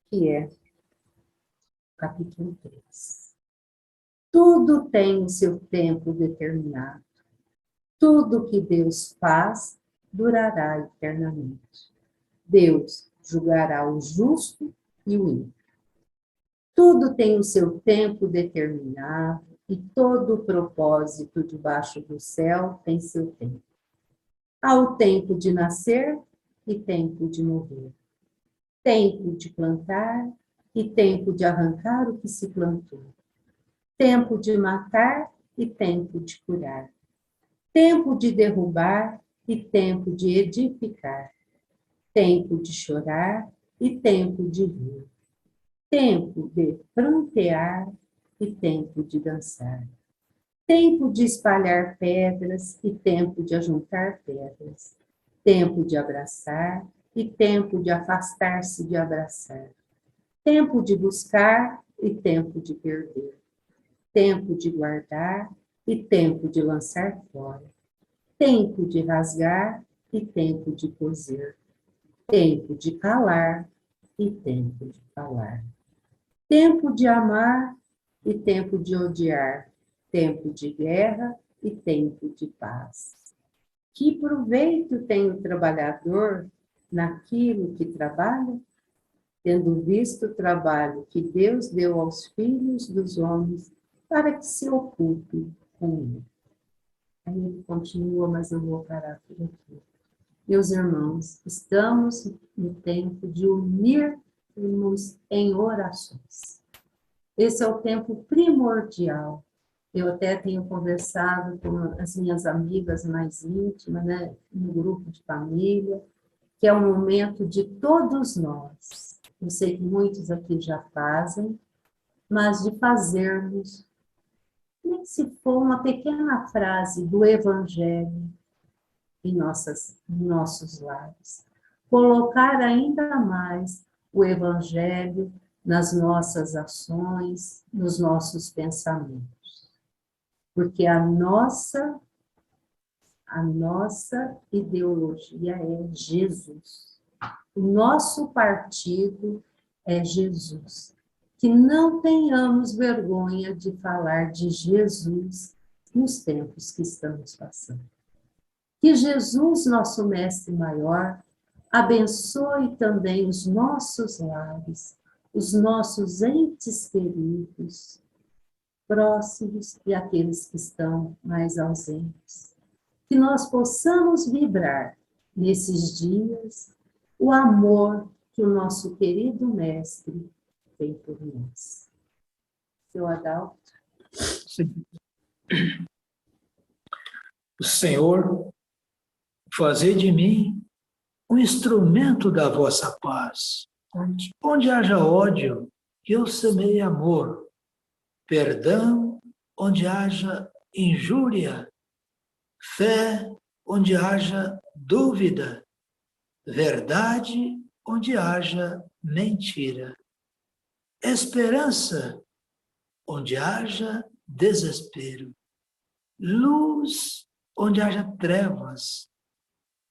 que é o capítulo 3. Tudo tem o seu tempo determinado. Tudo que Deus faz durará eternamente. Deus julgará o justo e o ímpio. Tudo tem o seu tempo determinado e todo propósito debaixo do céu tem seu tempo. Há o tempo de nascer e tempo de morrer. Tempo de plantar e tempo de arrancar o que se plantou. Tempo de matar e tempo de curar. Tempo de derrubar e tempo de edificar. Tempo de chorar e tempo de rir. Tempo de prantear e tempo de dançar. Tempo de espalhar pedras e tempo de ajuntar pedras. Tempo de abraçar e tempo de afastar-se de abraçar. Tempo de buscar e tempo de perder. Tempo de guardar e tempo de lançar fora. Tempo de rasgar e tempo de coser. Tempo de calar e tempo de falar. Tempo de amar e tempo de odiar. Tempo de guerra e tempo de paz. Que proveito tem o trabalhador naquilo que trabalha, tendo visto o trabalho que Deus deu aos filhos dos homens para que se ocupe com ele. Aí ele continua, mas eu vou parar por aqui. Meus irmãos, estamos no tempo de unirmos em orações. Esse é o tempo primordial. Eu até tenho conversado com as minhas amigas mais íntimas, né, no grupo de família, que é um momento de todos nós. Eu sei que muitos aqui já fazem, mas de fazermos, nem se for uma pequena frase do Evangelho em nossos lares. Colocar ainda mais o Evangelho nas nossas ações, nos nossos pensamentos. Porque a nossa ideologia é Jesus. O nosso partido é Jesus. Que não tenhamos vergonha de falar de Jesus nos tempos que estamos passando. Que Jesus, nosso mestre maior, abençoe também os nossos lares, os nossos entes queridos, próximos e aqueles que estão mais ausentes. Que nós possamos vibrar nesses dias o amor que o nosso querido mestre tem por nós. Seu Adalto. Sim. O Senhor, fazei de mim um instrumento da vossa paz. Onde haja ódio, que eu semeie amor. Perdão, onde haja injúria. Fé, onde haja dúvida. Verdade, onde haja mentira. Esperança, onde haja desespero. Luz, onde haja trevas.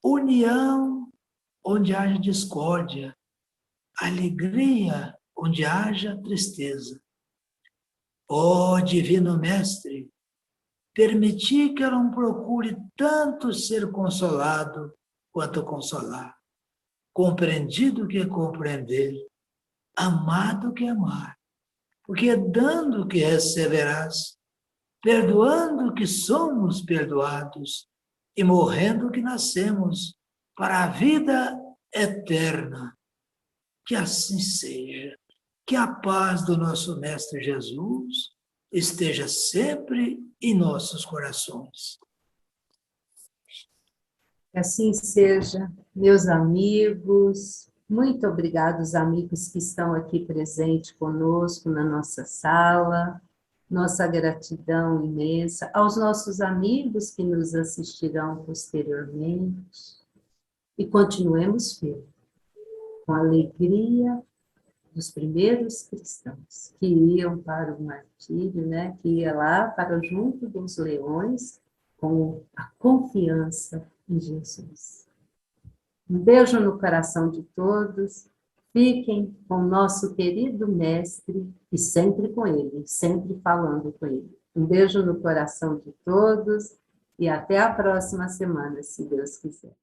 União, onde haja discórdia. Alegria, onde haja tristeza. Ó Divino Mestre, permiti que eu não procure tanto ser consolado quanto consolar, compreendido que é compreender, amado que é amar, porque é dando que receberás, perdoando que somos perdoados e morrendo que nascemos para a vida eterna. Que assim seja. Que a paz do nosso Mestre Jesus esteja sempre em nossos corações. Que assim seja, meus amigos. Muito obrigada aos amigos que estão aqui presentes conosco na nossa sala. Nossa gratidão imensa aos nossos amigos que nos assistirão posteriormente. E continuemos firmes, com a alegria dos primeiros cristãos, que iam para o martírio, né? Que ia lá para junto dos leões, com a confiança em Jesus. Um beijo no coração de todos, fiquem com o nosso querido mestre e sempre com ele, sempre falando com ele. Um beijo no coração de todos e até a próxima semana, se Deus quiser.